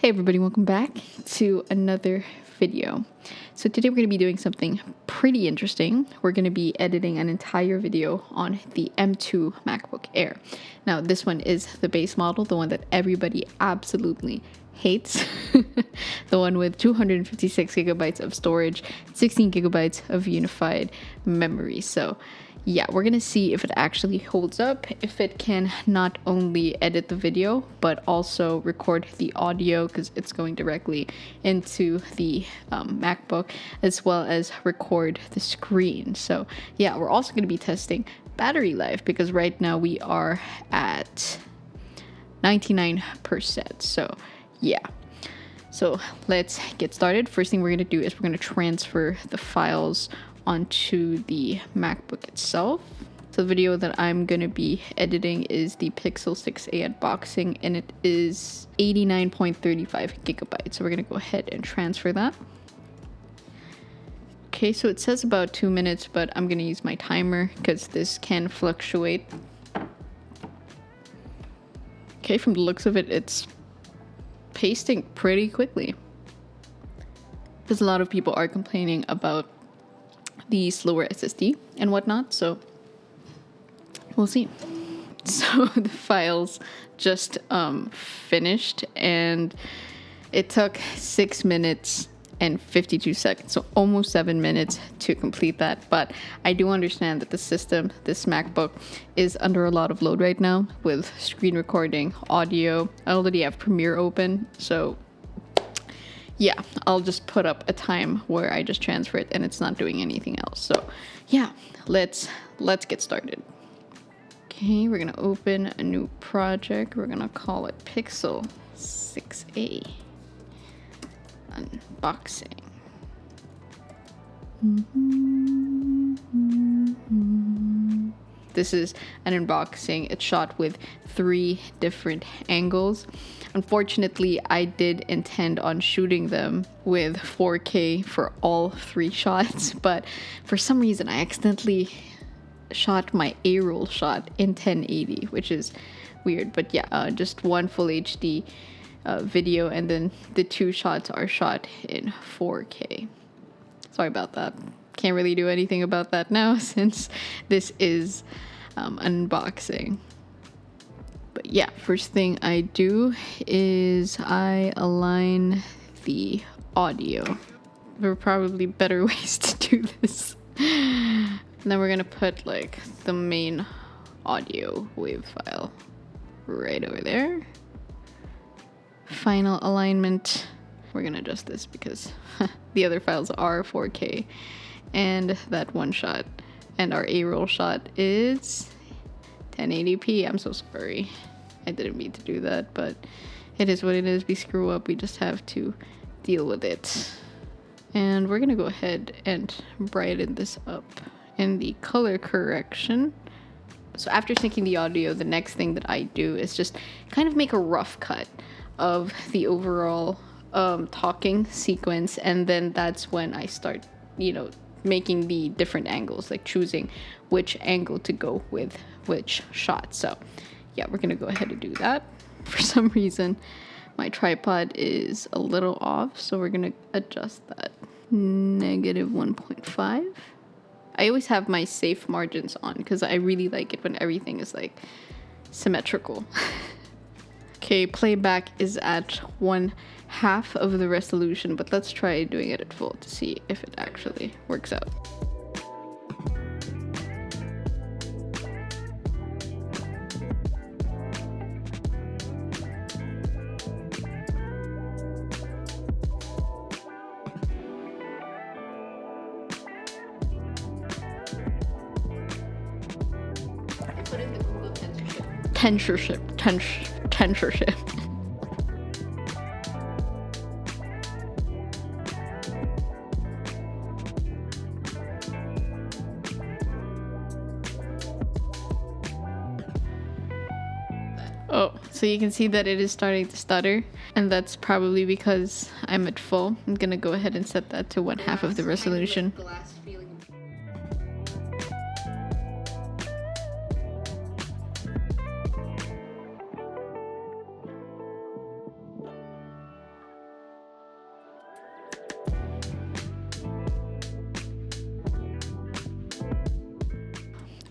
Hey everybody, welcome back to another video. So today we're going to be doing something pretty interesting. We're going to be editing an entire video on the M2 MacBook Air. Now this one is the base model, the one that everybody absolutely hates. The one with 256 gigabytes of storage, 16 gigabytes of unified memory. So yeah, we're gonna see if it actually holds up, if it can not only edit the video, but also record the audio, because it's going directly into the MacBook, as well as record the screen. So yeah, we're also gonna be testing battery life, because right now we are at 99%. So yeah. So let's get started. First thing we're gonna do is we're gonna transfer the files onto the MacBook itself. So the video that I'm going to be editing is the Pixel 6a unboxing, and it is 89.35 gigabytes. So we're going to go ahead and transfer that. Okay, so it says about 2 minutes, but I'm going to use my timer because this can fluctuate. Okay, from the looks of it, it's pasting pretty quickly, because a lot of people are complaining about the slower SSD and whatnot, so we'll see. So the files just finished, and it took 6 minutes and 52 seconds, so almost 7 minutes to complete that. But I do understand that the system, this MacBook, is under a lot of load right now with screen recording, audio. I already have Premiere open, so yeah, I'll just put up a time where I just transfer it and it's not doing anything else. So yeah, let's get started. Okay, we're gonna open a new project. We're gonna call it Pixel 6a unboxing. This is an unboxing. It's shot with 3 different angles. Unfortunately, I did intend on shooting them with 4K for all 3 shots, but for some reason I accidentally shot my A-roll shot in 1080, which is weird. But yeah, just one full HD video, and then the 2 shots are shot in 4K. Sorry about that. Can't really do anything about that now since this is unboxing. But yeah, first thing I do is I align the audio. There are probably better ways to do this. And then we're gonna put like the main audio wave file right over there. Final alignment. We're gonna adjust this because the other files are 4K, and that one shot and our A-roll shot is 1080p. I'm so sorry. I didn't mean to do that, but it is what it is. We screw up. We just have to deal with it. And we're gonna go ahead and brighten this up in the color correction. So after syncing the audio, the next thing that I do is just kind of make a rough cut of the overall talking sequence, and then that's when I start, making the different angles, like choosing which angle to go with which shot. So yeah, we're gonna go ahead and do that. For some reason my tripod is a little off, so we're gonna adjust that. -1.5. I always have my safe margins on because I really like it when everything is like symmetrical. Okay, playback is at 1/2 of the resolution, but let's try doing it at full to see if it actually works out. I put in the Google tensorship. Oh, so you can see that it is starting to stutter, and that's probably because I'm at full. I'm gonna go ahead and set that to 1/2 of the resolution.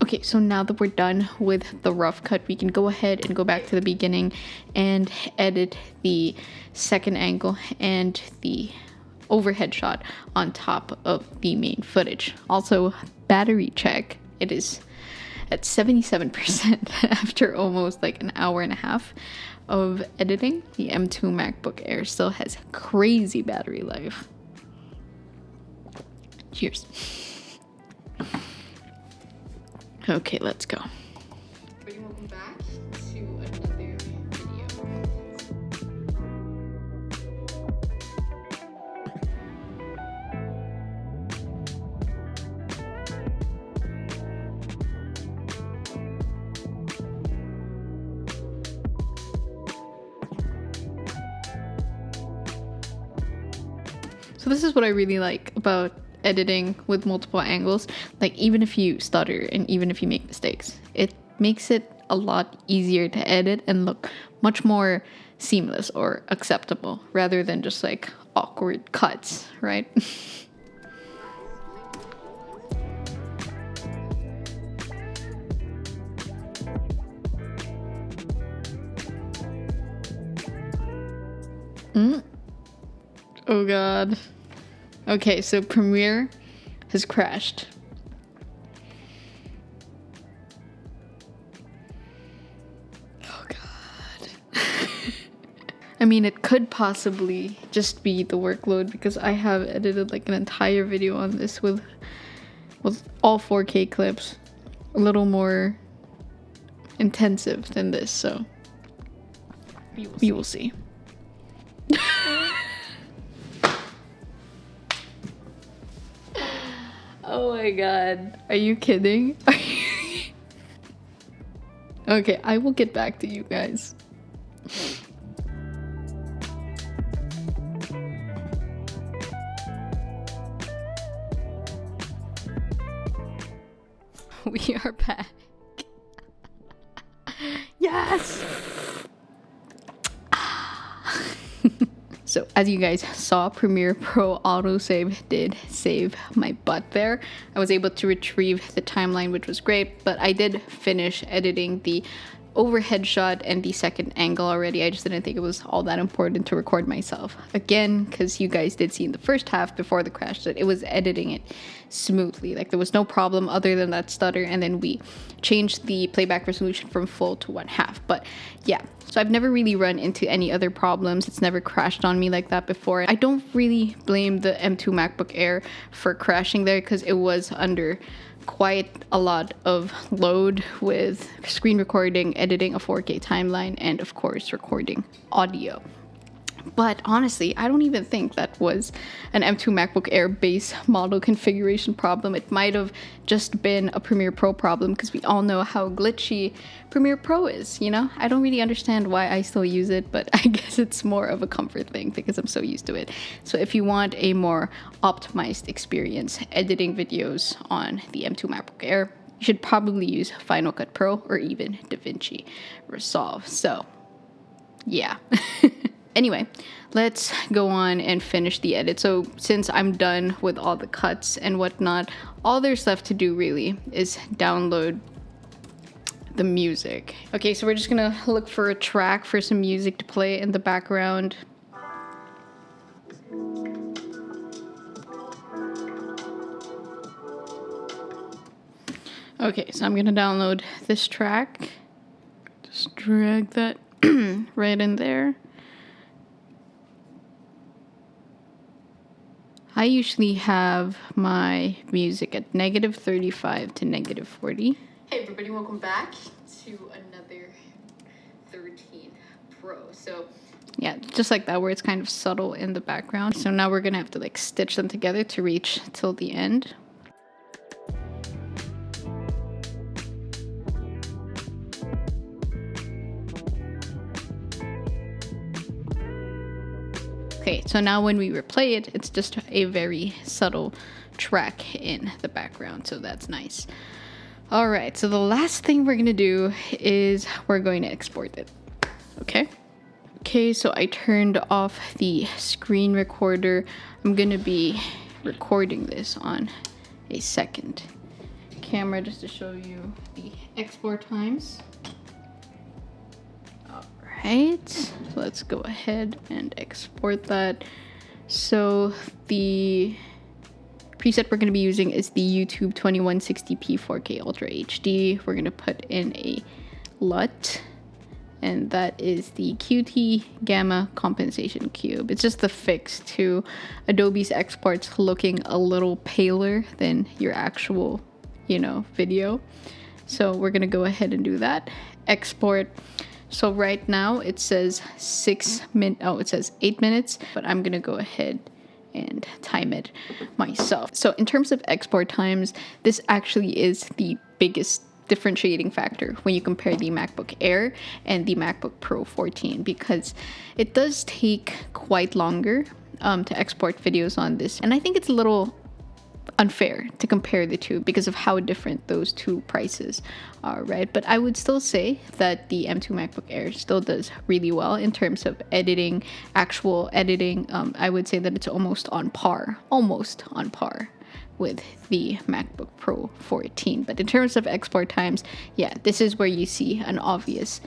Okay, so now that we're done with the rough cut, we can go ahead and go back to the beginning and edit the second angle and the overhead shot on top of the main footage. Also, battery check. It is at 77% after almost like an hour and a half of editing. The M2 MacBook Air still has crazy battery life. Cheers. Okay, let's go. Welcome back to another video. So this is what I really like about editing with multiple angles. Like, even if you stutter and even if you make mistakes, it makes it a lot easier to edit and look much more seamless or acceptable rather than just like awkward cuts, right? Oh god. Okay, so Premiere has crashed. Oh god. I mean, it could possibly just be the workload because I have edited like an entire video on this with all 4K clips. A little more intensive than this, so you will see. Oh my god. Are you kidding? Okay, I will get back to you guys. We are back. Yes! So as you guys saw, Premiere Pro autosave did save my butt there. I was able to retrieve the timeline, which was great, but I did finish editing the overhead shot and the second angle already. I just didn't think it was all that important to record myself again, because you guys did see in the first half before the crash that it was editing it smoothly. Like, there was no problem other than that stutter, and then we changed the playback resolution from full to 1/2. But yeah, so I've never really run into any other problems. It's never crashed on me like that before. I don't really blame the M2 MacBook Air for crashing there because it was under quite a lot of load with screen recording, editing a 4K timeline, and of course recording audio. But honestly, I don't even think that was an M2 MacBook Air base model configuration problem. It might have just been a Premiere Pro problem because we all know how glitchy Premiere Pro is, you know? I don't really understand why I still use it, but I guess it's more of a comfort thing because I'm so used to it. So if you want a more optimized experience editing videos on the M2 MacBook Air, you should probably use Final Cut Pro or even DaVinci Resolve. So yeah. Anyway, let's go on and finish the edit. So since I'm done with all the cuts and whatnot, all there's left to do really is download the music. Okay, so we're just gonna look for a track for some music to play in the background. Okay, so I'm gonna download this track. Just drag that right in there. I usually have my music at -35 to -40. Hey everybody, welcome back to another 13 Pro. So yeah, just like that, where it's kind of subtle in the background. So now we're gonna have to like stitch them together to reach till the end. Okay, so now when we replay it, it's just a very subtle track in the background, so that's nice. All right, so the last thing we're gonna do is we're going to export it, okay? Okay, so I turned off the screen recorder. I'm gonna be recording this on a second camera just to show you the export times. Alright, so let's go ahead and export that. So the preset we're going to be using is the YouTube 2160p 4K Ultra HD. We're going to put in a LUT, and that is the QT Gamma Compensation Cube. It's just the fix to Adobe's exports looking a little paler than your actual, video. So we're going to go ahead and do that. Export. So right now it says 8 minutes, but I'm going to go ahead and time it myself. So in terms of export times, this actually is the biggest differentiating factor when you compare the MacBook Air and the MacBook Pro 14, because it does take quite longer to export videos on this. And I think it's a little unfair to compare the two because of how different those two prices are, right? But I would still say that the M2 MacBook Air still does really well in terms of editing, actual editing. I would say that it's almost on par with the MacBook Pro 14. But in terms of export times, yeah, this is where you see an obvious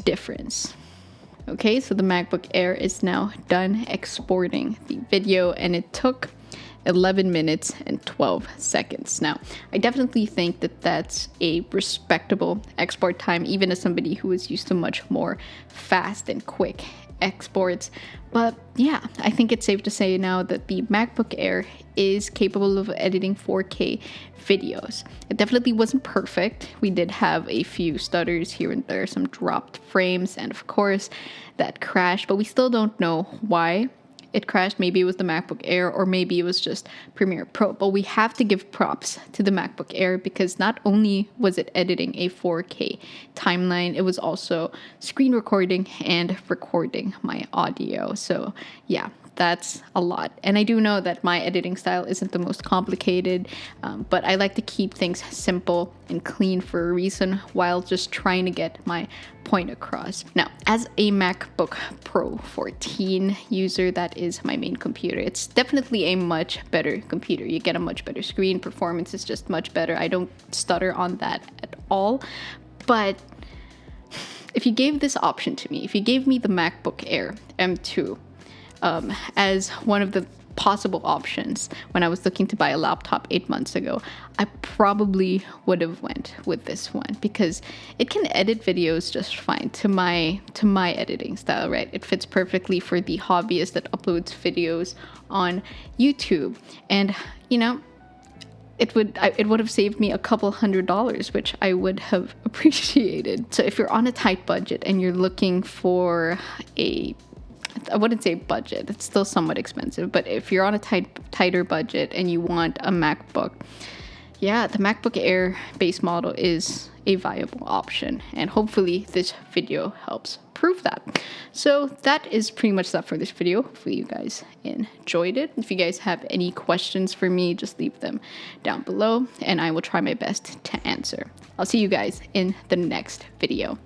difference. Okay, so the MacBook Air is now done exporting the video, and it took 11 minutes and 12 seconds. Now, I definitely think that that's a respectable export time, even as somebody who is used to much more fast and quick exports. But yeah, I think it's safe to say now that the MacBook Air is capable of editing 4K videos. It definitely wasn't perfect. We did have a few stutters here and there, some dropped frames, and of course that crashed, but we still don't know why it crashed. Maybe it was the MacBook Air, or maybe it was just Premiere Pro. But we have to give props to the MacBook Air, because not only was it editing a 4K timeline, it was also screen recording and recording my audio. So yeah, that's a lot. And I do know that my editing style isn't the most complicated, but I like to keep things simple and clean for a reason, while just trying to get my point across. Now, as a MacBook Pro 14 user, that is my main computer. It's definitely a much better computer. You get a much better screen. Performance is just much better. I don't stutter on that at all. But if you gave this option to me, if you gave me the MacBook Air M2 as one of the possible options when I was looking to buy a laptop 8 months ago, I probably would have went with this one, because it can edit videos just fine to my editing style, right? It fits perfectly for the hobbyist that uploads videos on YouTube, and it would have saved me a couple $100, which I would have appreciated. So if you're on a tight budget and you're looking for I wouldn't say budget, it's still somewhat expensive, but if you're on a tighter budget and you want a MacBook, yeah, the MacBook Air base model is a viable option, and hopefully this video helps prove that. So that is pretty much that for this video. Hopefully you guys enjoyed it. If you guys have any questions for me, just leave them down below and I will try my best to answer. I'll see you guys in the next video.